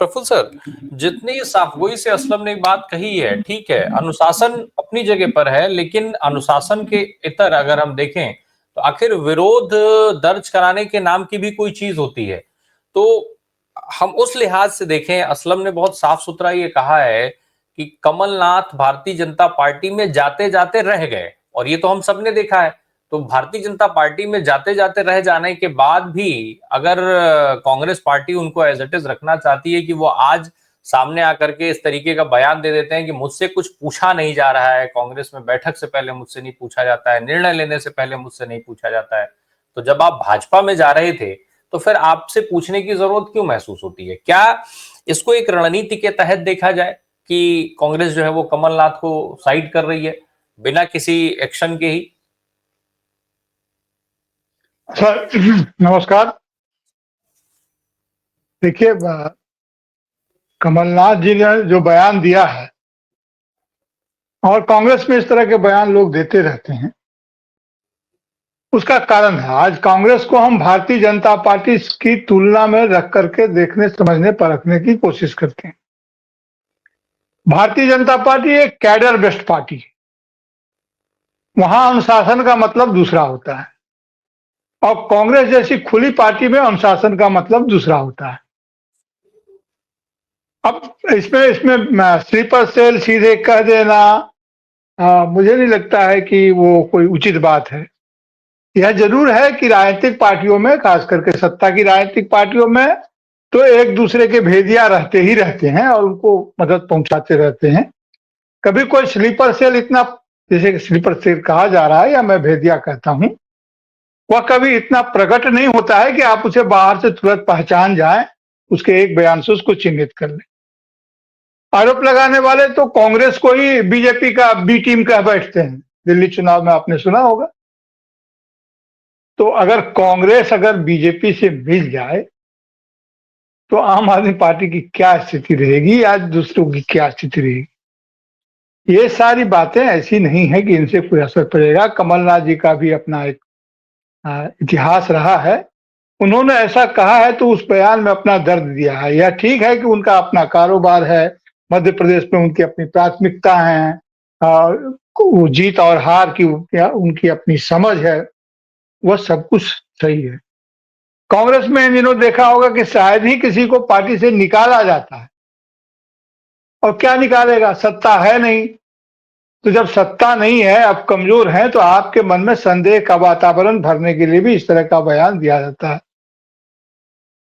Praful sir, जितनी साफगोई से असलम ने एक बात कही है, ठीक है, अनुशासन अपनी जगह पर है, लेकिन अनुशासन के इतर अगर हम देखें तो आखिर विरोध दर्ज कराने के नाम की भी कोई चीज होती है। तो हम उस लिहाज से देखें, असलम ने बहुत साफ सुथरा ये कहा है कि कमलनाथ भारतीय जनता पार्टी में जाते जाते रह गए, और ये तो हम सबने देखा है। तो भारतीय जनता पार्टी में जाते जाते रह जाने के बाद भी अगर कांग्रेस पार्टी उनको एज इट इज रखना चाहती है कि वो आज सामने आकर के इस तरीके का बयान दे देते हैं कि मुझसे कुछ पूछा नहीं जा रहा है, कांग्रेस में बैठक से पहले मुझसे नहीं पूछा जाता है, निर्णय लेने से पहले मुझसे नहीं पूछा जाता है, तो जब आप भाजपा में जा रहे थे तो फिर आपसे पूछने की जरूरत क्यों महसूस होती है? क्या इसको एक रणनीति के तहत देखा जाए कि कांग्रेस जो है वो कमलनाथ को साइड कर रही है बिना किसी एक्शन के ही? सर नमस्कार। देखिए, कमलनाथ जी ने जो बयान दिया है, और कांग्रेस में इस तरह के बयान लोग देते रहते हैं, उसका कारण है आज कांग्रेस को हम भारतीय जनता पार्टी की तुलना में रख करके देखने, समझने, परखने की कोशिश करते हैं। भारतीय जनता पार्टी एक कैडर बेस्ड पार्टी है। वहां अनुशासन का मतलब दूसरा होता है, और कांग्रेस जैसी खुली पार्टी में अनुशासन का मतलब दूसरा होता है। अब इसमें इसमें स्लीपर सेल सीधे कह देना मुझे नहीं लगता है कि वो कोई उचित बात है। यह जरूर है कि राजनीतिक पार्टियों में, खास करके सत्ता की राजनीतिक पार्टियों में, तो एक दूसरे के भेदिया रहते ही रहते हैं और उनको मदद पहुंचाते रहते हैं। कभी कोई स्लीपर सेल इतना, जैसे कि स्लीपर सेल कहा जा रहा है या मैं भेदिया कहता हूं, वह कभी इतना प्रकट नहीं होता है कि आप उसे बाहर से तुरंत पहचान जाएं, उसके एक बयान से उसको चिन्हित कर लें। आरोप लगाने वाले तो कांग्रेस को ही बीजेपी का बी टीम कह बैठते हैं। दिल्ली चुनाव में आपने सुना होगा। तो अगर बीजेपी से मिल जाए तो आम आदमी पार्टी की क्या स्थिति रहेगी, आज दूसरों की क्या स्थिति रहेगी। ये सारी बातें ऐसी नहीं है कि इनसे कोई असर पड़ेगा। कमलनाथ जी का भी अपना एक इतिहास रहा है। उन्होंने ऐसा कहा है तो उस बयान में अपना दर्द दिया है। यह ठीक है कि उनका अपना कारोबार है, मध्य प्रदेश में उनकी अपनी प्राथमिकता है, जीत और हार की उनकी अपनी समझ है, वह सब कुछ सही है। कांग्रेस में इन दिनों देखा होगा कि शायद ही किसी को पार्टी से निकाला जाता है, और क्या निकालेगा, सत्ता है नहीं। तो जब सत्ता नहीं है, आप कमजोर हैं, तो आपके मन में संदेह का वातावरण भरने के लिए भी इस तरह का बयान दिया जाता है।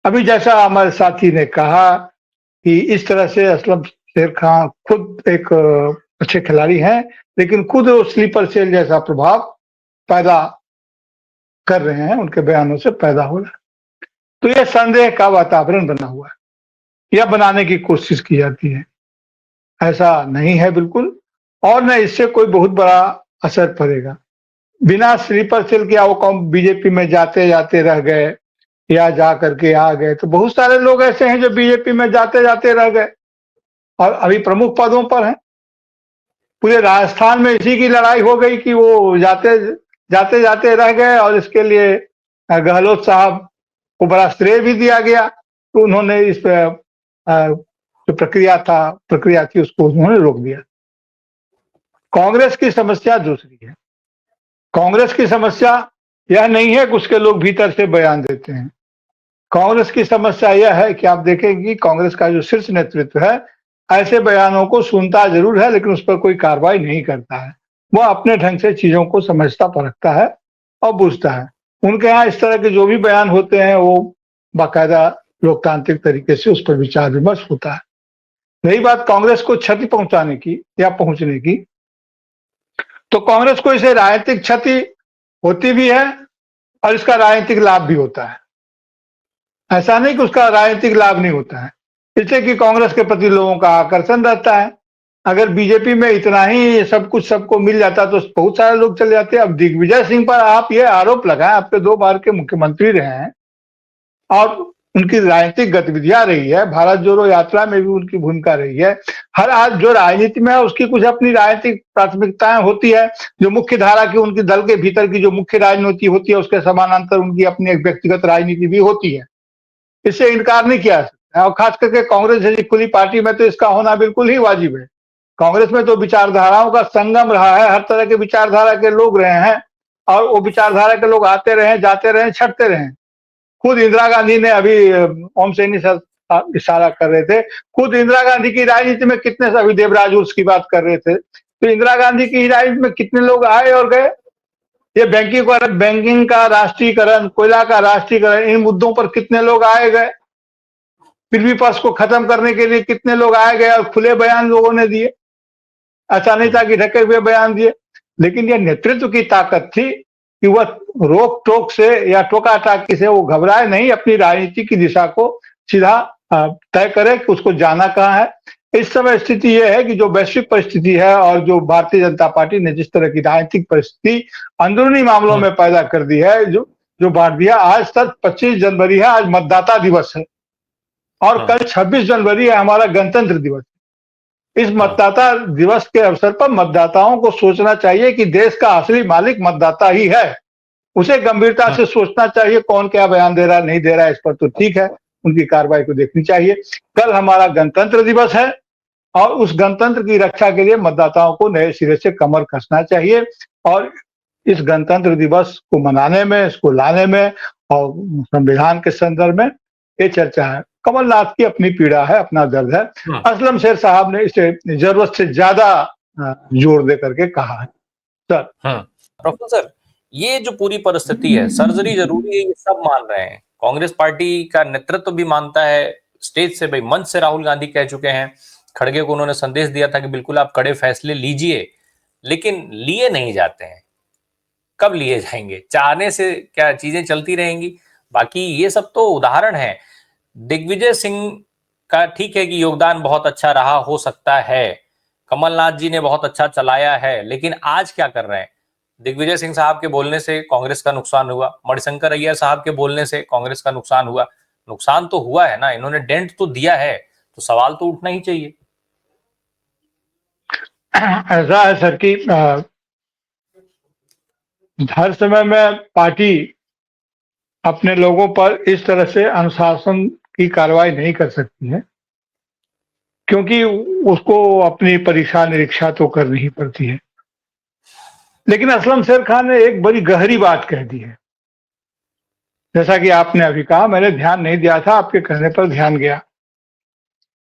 अभी जैसा हमारे साथी ने कहा कि इस तरह से असलम शेर खान खुद एक अच्छे खिलाड़ी हैं, लेकिन खुद स्लीपर सेल जैसा प्रभाव पैदा कर रहे हैं, उनके बयानों से पैदा हो रहा है। तो यह संदेह का वातावरण बना हुआ है, यह बनाने की कोशिश की जाती है। ऐसा नहीं है बिल्कुल, और न इससे कोई बहुत बड़ा असर पड़ेगा। बिना स्लीपर सेल के वो बीजेपी में जाते जाते रह गए या जा करके आ गए, तो बहुत सारे लोग ऐसे हैं जो बीजेपी में जाते जाते रह गए और अभी प्रमुख पदों पर हैं। पूरे राजस्थान में इसी की लड़ाई हो गई कि वो जाते जाते जाते रह गए, और इसके लिए गहलोत साहब को बड़ा श्रेय भी दिया गया। तो उन्होंने इस जो प्रक्रिया थी उसको उन्होंने रोक दिया। कांग्रेस की समस्या दूसरी है। कांग्रेस की समस्या यह नहीं है कि उसके लोग भीतर से बयान देते हैं। कांग्रेस की समस्या यह है कि आप देखेंगे कांग्रेस का जो शीर्ष नेतृत्व है ऐसे बयानों को सुनता जरूर है, लेकिन उस पर कोई कार्रवाई नहीं करता है। वह अपने ढंग से चीजों को समझता परखता है और बूझता है। उनके यहाँ इस तरह के जो भी बयान होते हैं वो बाकायदा लोकतांत्रिक तरीके से उस पर विचार विमर्श होता है। रही बात कांग्रेस को क्षति पहुंचाने की या पहुंचने की, तो कांग्रेस को इसे राजनीतिक क्षति होती भी है और इसका राजनीतिक लाभ भी होता है। ऐसा नहीं कि उसका राजनीतिक लाभ नहीं होता है, इसलिए कि कांग्रेस के प्रति लोगों का आकर्षण रहता है। अगर बीजेपी में इतना ही सब कुछ सबको मिल जाता तो बहुत सारे लोग चले जाते। अब दिग्विजय सिंह पर आप ये आरोप लगाएं, आपके 2 बार के मुख्यमंत्री रहे हैं और उनकी राजनीतिक गतिविधियां रही है, भारत जोड़ो यात्रा में भी उनकी भूमिका रही है। हर आज जो राजनीति में है उसकी कुछ अपनी राजनीतिक प्राथमिकताएं होती है। जो मुख्य धारा की उनकी दल के भीतर की जो मुख्य राजनीति होती है उसके समानांतर उनकी अपनी एक व्यक्तिगत राजनीति भी होती है। इससे इनकार नहीं किया जा सकता। सकता है, और खास करके कांग्रेस जैसी खुली पार्टी में तो इसका होना बिल्कुल ही वाजिब है। कांग्रेस में तो विचारधाराओं का संगम रहा है, हर तरह के विचारधारा के लोग रहे हैं, और वो विचारधारा के लोग आते रहे, जाते रहे, छटते रहे। खुद इंदिरा गांधी ने अभी ओम सैनी सर इशारा कर रहे थे, खुद इंदिरा गांधी की राजनीति में कितने अभी देवराज उर्स की बात कर रहे थे, तो इंदिरा गांधी की राजनीति में कितने लोग आए और गए। ये बैंकिंग का राष्ट्रीयकरण, कोयला का राष्ट्रीयकरण, इन मुद्दों पर कितने लोग आए गए। पृथ्वी पक्ष को खत्म करने के लिए कितने लोग आए गए और खुले बयान लोगों ने दिए, ऐसा नहीं था कि ढके हुए बयान दिए। लेकिन यह नेतृत्व की ताकत थी कि वह रोक टोक से या टोका टाकी से वो घबराए नहीं, अपनी राजनीति की दिशा को सीधा तय करे कि उसको जाना कहाँ है। इस समय स्थिति यह है कि जो वैश्विक परिस्थिति है और जो भारतीय जनता पार्टी ने जिस तरह की राजनीतिक परिस्थिति अंदरूनी मामलों में पैदा कर दी है, जो बांट दिया। आज तक 25 जनवरी है, आज मतदाता दिवस है, और कल 26 जनवरी है हमारा गणतंत्र दिवस। इस मतदाता दिवस के अवसर पर मतदाताओं को सोचना चाहिए कि देश का असली मालिक मतदाता ही है। उसे गंभीरता से सोचना चाहिए, कौन क्या बयान दे रहा है नहीं दे रहा है इस पर तो ठीक है, उनकी कार्रवाई को देखनी चाहिए। कल हमारा गणतंत्र दिवस है, और उस गणतंत्र की रक्षा के लिए मतदाताओं को नए सिरे से कमर कसना चाहिए। और इस गणतंत्र दिवस को मनाने में, इसको लाने में और संविधान के संदर्भ में ये चर्चा है। कमलनाथ की अपनी पीड़ा है, अपना दर्द है। असलम शेर साहब ने इसे जरूरत से ज्यादा जोर दे करके कहा है। सर प्रोफेसर, ये जो पूरी परिस्थिति है, सर्जरी जरूरी है, ये सब मान रहे हैं, कांग्रेस पार्टी का नेतृत्व भी मानता है, स्टेज से, भाई मंच से राहुल गांधी कह चुके हैं, खड़गे को उन्होंने संदेश दिया था कि बिल्कुल आप कड़े फैसले लीजिए, लेकिन लिए नहीं जाते हैं। कब लिए जाएंगे? चाहने से क्या चीजें चलती रहेंगी? बाकी ये सब तो उदाहरण है। दिग्विजय सिंह का ठीक है कि योगदान बहुत अच्छा रहा हो सकता है, कमलनाथ जी ने बहुत अच्छा चलाया है, लेकिन आज क्या कर रहे हैं? दिग्विजय सिंह साहब के बोलने से कांग्रेस का नुकसान हुआ, मणिशंकर अय्यर साहब के बोलने से कांग्रेस का नुकसान हुआ। नुकसान तो हुआ है ना, इन्होंने डेंट तो दिया है, तो सवाल तो उठना ही चाहिए। ऐसा है सर कि हर समय में पार्टी अपने लोगों पर इस तरह से अनुशासन की कार्रवाई नहीं कर सकती है, क्योंकि उसको अपनी परीक्षा निरीक्षा तो करनी ही पड़ती है। लेकिन असलम शेर खान ने एक बड़ी गहरी बात कह दी है, जैसा कि आपने अभी कहा, मैंने ध्यान नहीं दिया था, आपके कहने पर ध्यान गया,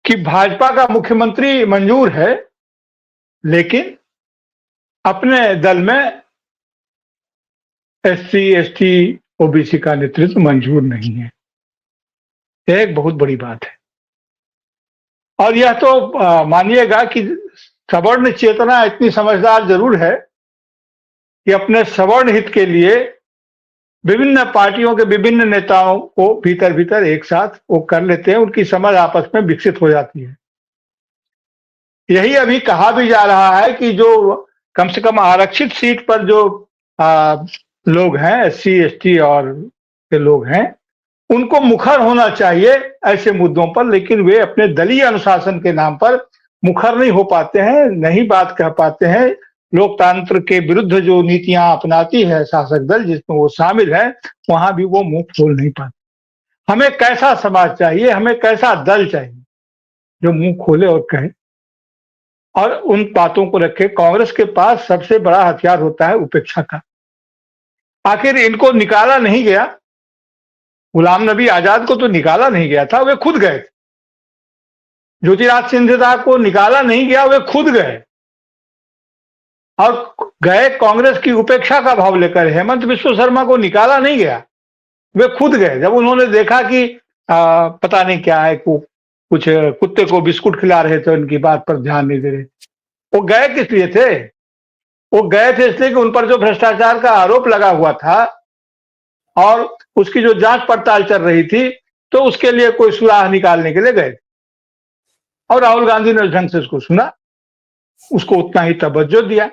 कि भाजपा का मुख्यमंत्री मंजूर है, लेकिन अपने दल में एससी, एसटी, ओबीसी का नेतृत्व मंजूर नहीं है। यह एक बहुत बड़ी बात है। और यह तो मानिएगा कि सवर्ण चेतना इतनी समझदार जरूर है कि अपने सवर्ण हित के लिए विभिन्न पार्टियों के विभिन्न नेताओं को भीतर भीतर एक साथ वो कर लेते हैं, उनकी समझ आपस में विकसित हो जाती है। यही अभी कहा भी जा रहा है कि जो कम से कम आरक्षित सीट पर जो लोग हैं, एससी, एसटी और के लोग हैं, उनको मुखर होना चाहिए ऐसे मुद्दों पर, लेकिन वे अपने दलीय अनुशासन के नाम पर मुखर नहीं हो पाते हैं, नहीं बात कह पाते हैं। लोकतंत्र के विरुद्ध जो नीतियां अपनाती है शासक दल, जिसमें वो शामिल है, वहां भी वो मुंह खोल नहीं पाते। हमें कैसा समाज चाहिए, हमें कैसा दल चाहिए जो मुंह खोले और कहे और उन बातों को रखे। कांग्रेस के पास सबसे बड़ा हथियार होता है उपेक्षा का। आखिर इनको निकाला नहीं गया, गुलाम नबी आजाद को तो निकाला नहीं गया था, वे खुद गए। ज्योतिराज सिंधिया को निकाला नहीं गया, वे खुद गए, और गए कांग्रेस की उपेक्षा का भाव लेकर। हेमंत बिश्व शर्मा को निकाला नहीं गया, वे खुद गए। जब उन्होंने देखा कि पता नहीं क्या है, कुछ कुत्ते को बिस्कुट खिला रहे थे, उनकी बात पर ध्यान नहीं दे रहे। वो गए किस लिए थे? वो गए थे इसलिए कि उन पर जो भ्रष्टाचार का आरोप लगा हुआ था और उसकी जो जांच पड़ताल चल रही थी, तो उसके लिए कोई सुराह निकालने के लिए गए। और राहुल गांधी ने ढंग से उसको सुना, उसको उतना ही तवज्जो दिया।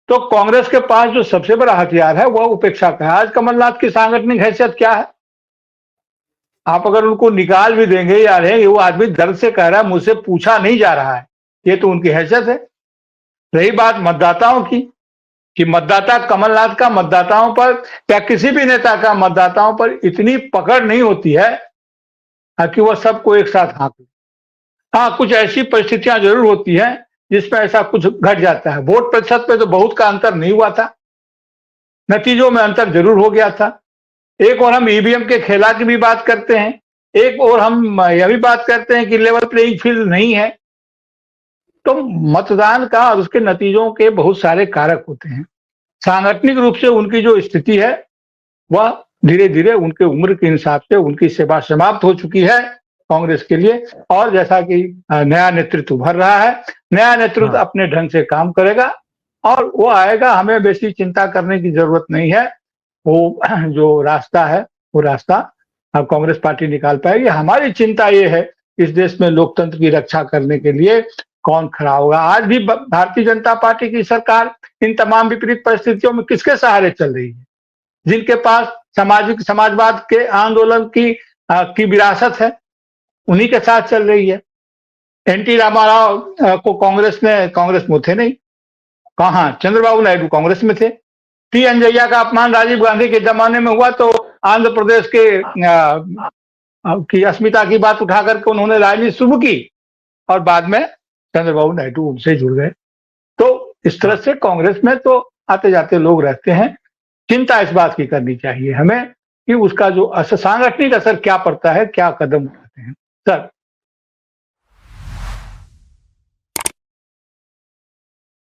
तो कांग्रेस के पास जो सबसे बड़ा हथियार है वह उपेक्षा का है। आज कमलनाथ की सांगठनिक हैसियत क्या है? आप अगर उनको निकाल भी देंगे, यार है वो आदमी दर्द से कह रहा है, मुझसे पूछा नहीं जा रहा है, ये तो उनकी हैसियत है। रही बात मतदाताओं की, कि मतदाता कमलनाथ का मतदाताओं पर या किसी भी नेता का मतदाताओं पर इतनी पकड़ नहीं होती है कि वह सबको एक साथ हाँक ले। हाँ, कुछ ऐसी परिस्थितियां जरूर होती हैं जिसमें ऐसा कुछ घट जाता है। वोट प्रतिशत पे तो बहुत का अंतर नहीं हुआ था, नतीजों में अंतर जरूर हो गया था। एक और हम ईवीएम के खेला की भी बात करते हैं, एक और हम यह भी बात करते हैं कि लेवल प्लेइंग फील्ड नहीं है। तो मतदान का और उसके नतीजों के बहुत सारे कारक होते हैं। सांगठनिक रूप से उनकी जो स्थिति है वह धीरे-धीरे उनके उम्र के हिसाब से उनकी सेवा समाप्त हो चुकी है कांग्रेस के लिए। और जैसा कि नया नेतृत्व उभर रहा है, नया नेतृत्व हाँ, अपने ढंग से काम करेगा और वो आएगा, हमें बेसी चिंता करने की जरूरत नहीं है। वो जो रास्ता है, वो रास्ता कांग्रेस पार्टी निकाल पाएगी। हमारी चिंता ये है, इस देश में लोकतंत्र की रक्षा करने के लिए कौन खड़ा होगा। आज भी भारतीय जनता पार्टी की सरकार इन तमाम विपरीत परिस्थितियों में किसके सहारे चल रही है? जिनके पास सामाजिक समाजवाद के आंदोलन की विरासत है, उन्हीं के साथ चल रही है। एनटी रामाराव को कांग्रेस में थे नहीं, कहाँ चंद्रबाबू नायडू कांग्रेस में थे। टी अंजैया का अपमान राजीव गांधी के जमाने में हुआ तो आंध्र प्रदेश के की अस्मिता की बात उठा करके उन्होंने राजनीति शुरू की और बाद में चंद्रबाबू नायडू उनसे जुड़ गए। तो इस तरह हाँ। से कांग्रेस में तो आते जाते लोग रहते हैं। चिंता इस बात की करनी चाहिए हमें कि उसका जो सांगठनिक असर क्या पड़ता है, क्या कदम उठाते हैं। सर